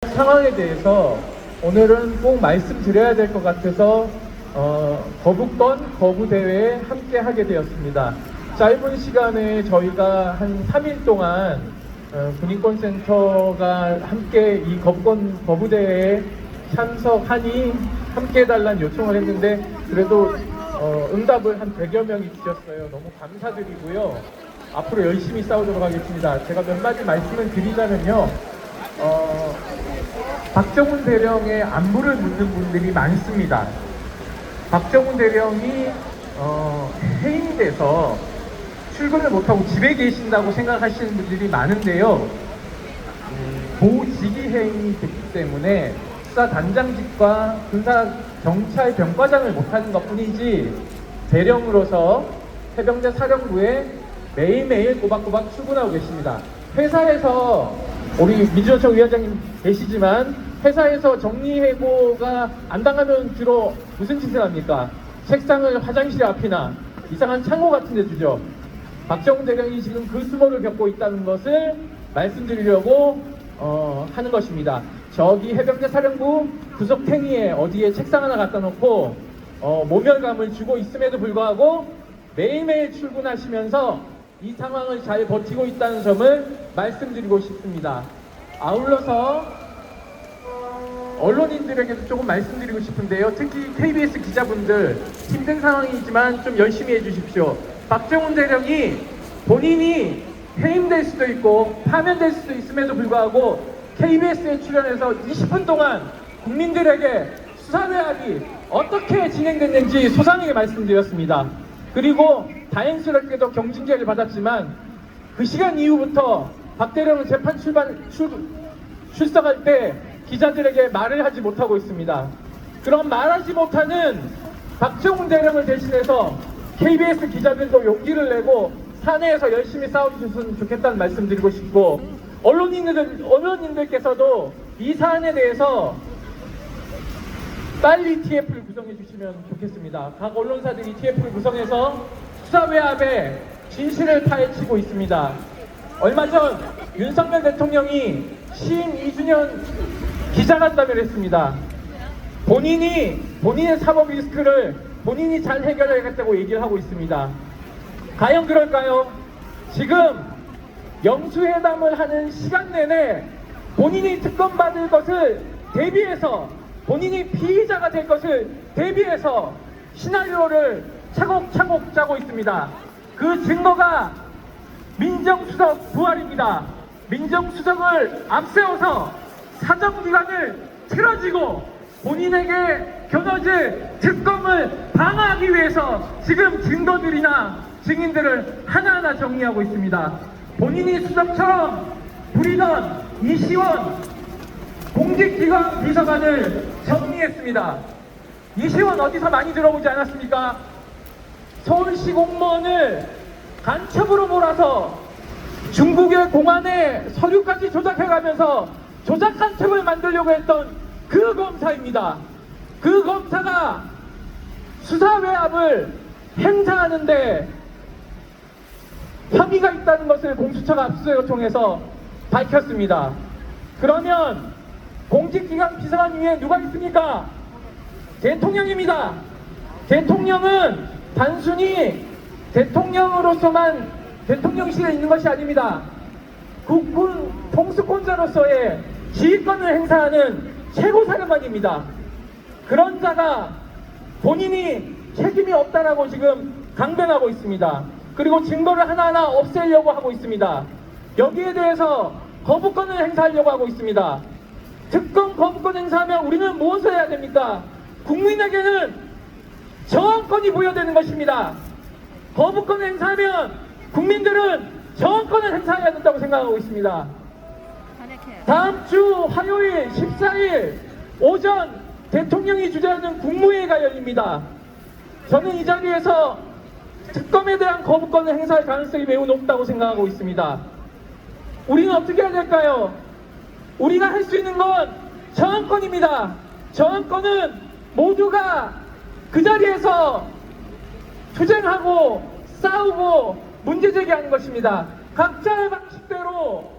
상황에 대해서 오늘은 꼭 말씀드려야 될 것 같아서 거부권 거부대회에 함께 하게 되었습니다. 짧은 시간에 저희가 한 3일 동안 군인권센터가 함께 이 거부권 거부대회에 참석하니 함께 해달라는 요청을 했는데 그래도 응답을 한 100여 명이 주셨어요. 너무 감사드리고요. 앞으로 열심히 싸우도록 하겠습니다. 제가 몇 마디 말씀을 드리자면요. 박정훈 대령의 안부를 묻는 분들이 많습니다. 박정훈 대령이 해임이 돼서 출근을 못하고 집에 계신다고 생각하시는 분들이 많은데요. 보직이 해임이 됐기 때문에 수사단장직과 군사경찰병과장을 못하는 것 뿐이지 대령으로서 해병대 사령부에 매일매일 꼬박꼬박 출근하고 계십니다. 회사에서 우리 민주노총 위원장님 계시지만 회사에서 정리해고가 안 당하면 주로 무슨 짓을 합니까? 책상을 화장실 앞이나 이상한 창고 같은 데 두죠. 박정훈 대령이 지금 그 수모를 겪고 있다는 것을 말씀드리려고 하는 것입니다. 저기 해병대 사령부 구석탱이에 어디에 책상 하나 갖다 놓고 모멸감을 주고 있음에도 불구하고 매일매일 출근하시면서 이 상황을 잘 버티고 있다는 점을 말씀드리고 싶습니다. 아울러서 언론인들에게도 조금 말씀드리고 싶은데요. 특히 KBS 기자분들 힘든 상황이지만 좀 열심히 해주십시오. 박정훈 대령이 본인이 해임될 수도 있고 파면될 수도 있음에도 불구하고 KBS에 출연해서 20분 동안 국민들에게 수사외압이 어떻게 진행됐는지 소상하게 말씀드렸습니다. 그리고 다행스럽게도 경징계를 받았지만 그 시간 이후부터 박 대령은 재판 출석할 때 기자들에게 말을 하지 못하고 있습니다. 그런 말하지 못하는 박정훈 대령을 대신해서 KBS 기자들도 용기를 내고 사내에서 열심히 싸워주셨으면 좋겠다는 말씀 드리고 싶고 언론인들께서도 이 사안에 대해서 빨리 TF를 구성해 주시면 좋겠습니다. 각 언론사들이 TF를 구성해서 수사외압에 진실을 파헤치고 있습니다. 얼마 전 윤석열 대통령이 취임 2주년 기자간담회를 했습니다. 본인의 사법 리스크를 본인이 잘 해결해야겠다고 얘기를 하고 있습니다. 과연 그럴까요? 지금 영수회담을 하는 시간 내내 본인이 특검받을 것을 대비해서 본인이 피의자가 될 것을 대비해서 시나리오를 차곡차곡 짜고 있습니다. 그 증거가 민정수석 부활입니다. 민정수석을 앞세워서 사정기관을 틀어지고 본인에게 겨눠질 특검을 방어하기 위해서 지금 증거들이나 증인들을 하나하나 정리하고 있습니다. 본인이 수석처럼 부리던 이시원 공직기관 비서관을 정리했습니다. 이시원 어디서 많이 들어보지 않았습니까? 서울시 공무원을 간첩으로 몰아서 중국의 공안에 서류까지 조작해가면서 조작 간첩을 만들려고 했던 그 검사입니다. 그 검사가 수사외압을 행사하는데 혐의가 있다는 것을 공수처가 압수수색을 통해서 밝혔습니다. 그러면 공직기관 비서관 위에 누가 있습니까? 대통령입니다. 대통령은 단순히 대통령으로서만 대통령실에 있는 것이 아닙니다. 국군 통수권자로서의 지휘권을 행사하는 최고사령관입니다. 그런 자가 본인이 책임이 없다라고 지금 강변하고 있습니다. 그리고 증거를 하나하나 없애려고 하고 있습니다. 여기에 대해서 거부권을 행사하려고 하고 있습니다. 특검 거부권 행사하면 우리는 무엇을 해야 됩니까? 국민에게는 저항권이 부여되는 것입니다. 거부권 행사하면 국민들은 저항권을 행사해야 된다고 생각하고 있습니다. 다음 주 화요일 14일 오전 대통령이 주재하는 국무회의가 열립니다. 저는 이 자리에서 특검에 대한 거부권을 행사할 가능성이 매우 높다고 생각하고 있습니다. 우리는 어떻게 해야 될까요? 우리가 할 수 있는 건 저항권입니다. 저항권은 모두가 그 자리에서 투쟁하고 싸우고 문제 제기하는 것입니다. 각자의 방식대로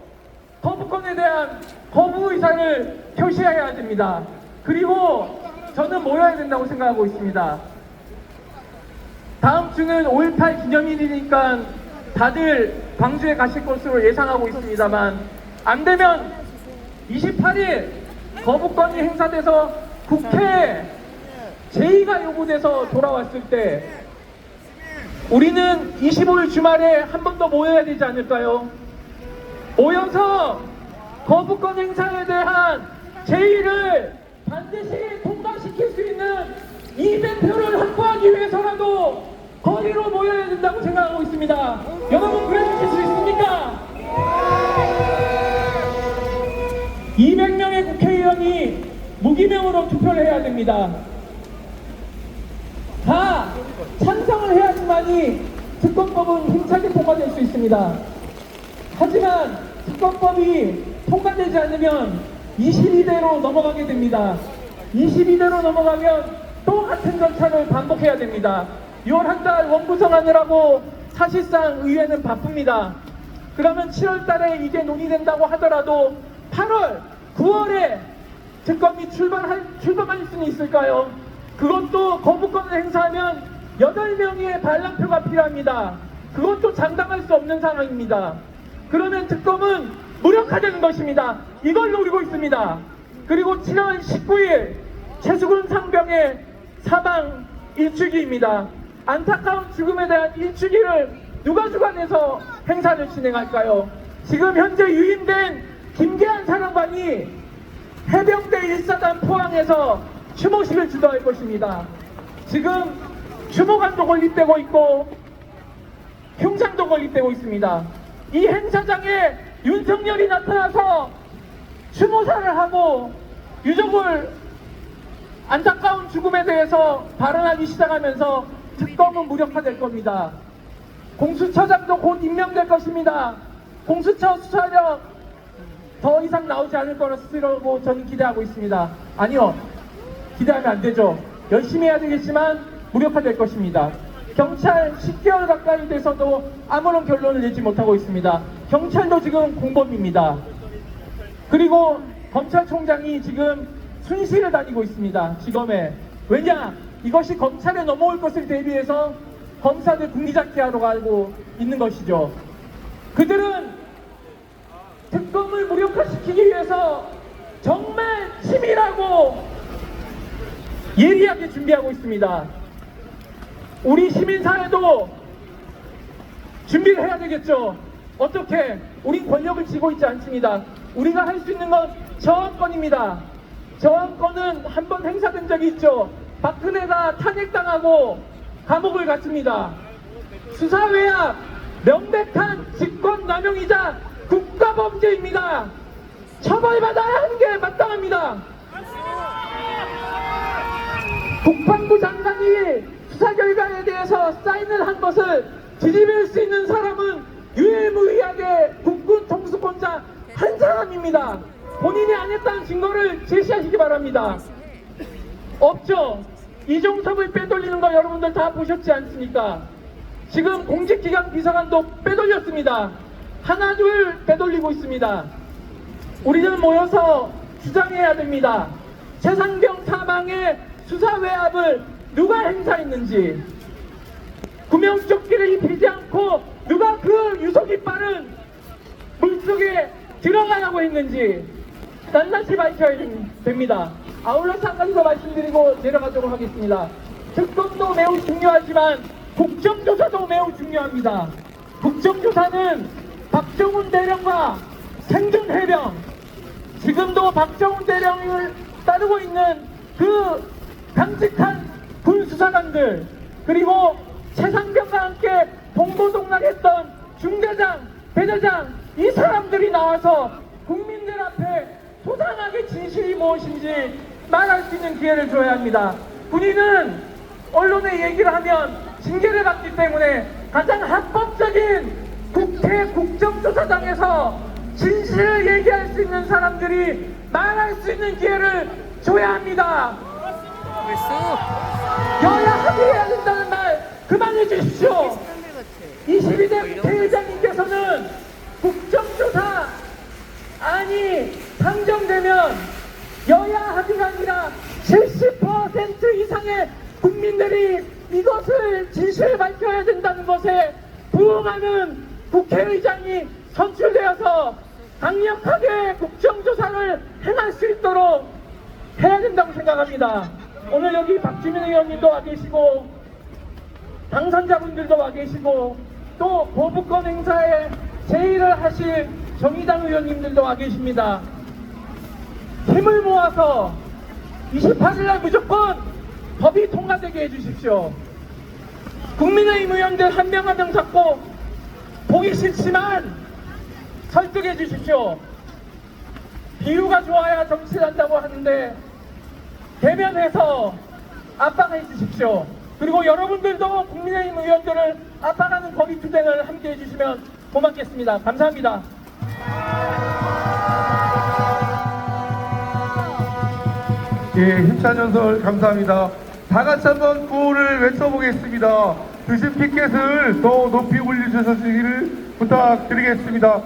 거부권에 대한 거부 의사를 표시해야 됩니다. 그리고 저는 모여야 된다고 생각하고 있습니다. 다음 주는 5.18 기념일이니까 다들 광주에 가실 것으로 예상하고 있습니다만, 안 되면 28일 거부권이 행사돼서 국회에 제의가 요구돼서 돌아왔을 때 우리는 25일 주말에 한 번 더 모여야 되지 않을까요? 모여서 거부권 행사에 대한 제의를 반드시 통과시킬 수 있는 200표를 확보하기 위해서라도 거리로 모여야 된다고 생각하고 있습니다. 여러분, 그래주실 수 있습니까? 200명의 국회의원이 무기명으로 투표를 해야 됩니다. 다 찬성을 해야지만이 특검법은 힘차게 통과될 수 있습니다. 하지만 특검법이 통과되지 않으면 22대로 넘어가게 됩니다. 22대로 넘어가면 또 같은 절차를 반복해야 됩니다. 6월 한 달 원구성하느라고 사실상 의회는 바쁩니다. 그러면 7월 달에 이게 논의된다고 하더라도 8월, 9월에 특검이 출범할 수는 있을까요? 그것도 거부권을 행사하면 8명의 반란표가 필요합니다. 그것도 장담할 수 없는 상황입니다. 그러면 특검은 무력화되는 것입니다. 이걸 노리고 있습니다. 그리고 7월 19일 최수근 상병의 사망 일주기입니다. 안타까운 죽음에 대한 일주기를 누가 주관해서 행사를 진행할까요? 지금 현재 유임된 김계한 사령관이 해병대 1사단 포항에서 추모식을 주도할 것입니다. 지금 추모관도 건립되고 있고 흉상도 건립되고 있습니다. 이 행사장에 윤석열이 나타나서 추모사를 하고 유족을 안타까운 죽음에 대해서 발언하기 시작하면서 특검은 무력화될 겁니다. 공수처장도 곧 임명될 것입니다. 공수처 수사력 더 이상 나오지 않을 것이라고 저는 기대하고 있습니다. 아니요, 기대하면 안 되죠. 열심히 해야 되겠지만 무력화될 것입니다. 경찰 10개월 가까이 돼서도 아무런 결론을 내지 못하고 있습니다. 경찰도 지금 공범입니다. 그리고 검찰총장이 지금 순실을 다니고 있습니다. 지검에. 왜냐? 이것이 검찰에 넘어올 것을 대비해서 검사들 군기잡기하러 가고 있는 것이죠. 그들은 특검을 무력화시키기 위해서 정말 치밀하고 예리하게 준비하고 있습니다. 우리 시민사회도 준비를 해야 되겠죠. 어떻게? 우린 권력을 쥐고 있지 않습니다. 우리가 할 수 있는 건 저항권입니다. 저항권은 한 번 행사된 적이 있죠. 박근혜가 탄핵당하고 감옥을 갔습니다. 수사외압 명백한 직권남용이자 국가범죄입니다. 처벌받아야 하는 게 마땅합니다. 국방부 장관이 수사 결과에 대해서 사인을 한 것을 뒤집을 수 있는 사람은 유일무이하게 국군 통수권자 한 사람입니다. 본인이 안 했다는 증거를 제시하시기 바랍니다. 없죠. 이종섭을 빼돌리는 거 여러분들 다 보셨지 않습니까? 지금 공직기강 비서관도 빼돌렸습니다. 하나둘 빼돌리고 있습니다. 우리는 모여서 주장해야 됩니다. 최상병 사망의 수사외압을 누가 행사했는지, 구명조끼를 입히지 않고 누가 그 유속이빨은 물속에 들어가라고 했는지 낱낱이 밝혀야 됩니다. 아울러서 한 가지 더 말씀드리고 내려가도록 하겠습니다. 특검도 매우 중요하지만 국정조사도 매우 중요합니다. 국정조사는 박정훈 대령과 생존 해병, 지금도 박정훈 대령을 따르고 있는 그 강직한 군수사관들, 그리고 최상병과 함께 동고동락했던 중대장, 대대장, 이 사람들이 나와서 국민들 앞에 소상하게 진실이 무엇인지 말할 수 있는 기회를 줘야 합니다. 군인은 언론에 얘기를 하면 징계를 받기 때문에 가장 합법적인 국회 국정조사장에서 진실을 얘기할 수 있는 사람들이 말할 수 있는 기회를 줘야 합니다. 여야 합의해야 된다는 말 그만해 주십시오. 22대 국회의장님께서는 국정조사 아니 상정되면 여야 합의가 아니라 70% 이상의 국민들이 이것을 진실을 밝혀야 된다는 것에 부응하는 국회의장이 선출되어서 강력하게 국정조사를 행할 수 있도록 해야 된다고 생각합니다. 오늘 여기 박주민 의원님도 와 계시고 당선자분들도 와 계시고 또 거부권 행사에 제의를 하실 정의당 의원님들도 와 계십니다. 힘을 모아서 28일날 무조건 법이 통과되게 해주십시오. 국민의힘 의원들 한 명 한 명 잡고 보기 싫지만 설득해 주십시오. 비유가 좋아야 정치를 한다고 하는데 대면해서 압박해 주십시오. 그리고 여러분들도 국민의힘 의원들을 압박하는 거리투쟁을 함께 해주시면 고맙겠습니다. 감사합니다. 예, 힘찬 연설 감사합니다. 다 같이 한번 구호를 외쳐보겠습니다. 드신 피켓을 더 높이 올려주시기를 부탁드리겠습니다.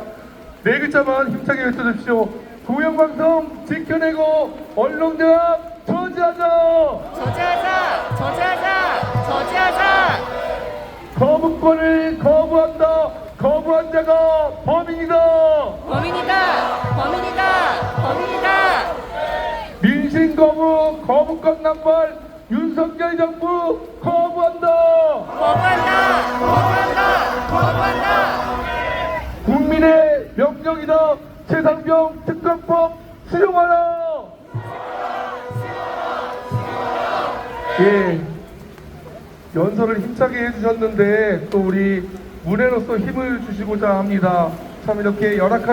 네 글자만 힘차게 외쳐주십시오. 공영방송 지켜내고 언론대학 저지하자! 저지하자! 저지하자! 저지하자! 거부권을 거부한다! 거부한 자가 범인이다! 범인이다! 범인이다! 범인이다! 민심 거부, 거부권 남발, 윤석열 정부 거부한다! 거부한다! 거부한다! 거부한다! 국민의 명령이다! 최상병 특검법 수용하라! 예, 연설을 힘차게 해주셨는데 또 우리 무례로서 힘을 주시고자 합니다. 참 이렇게 열악한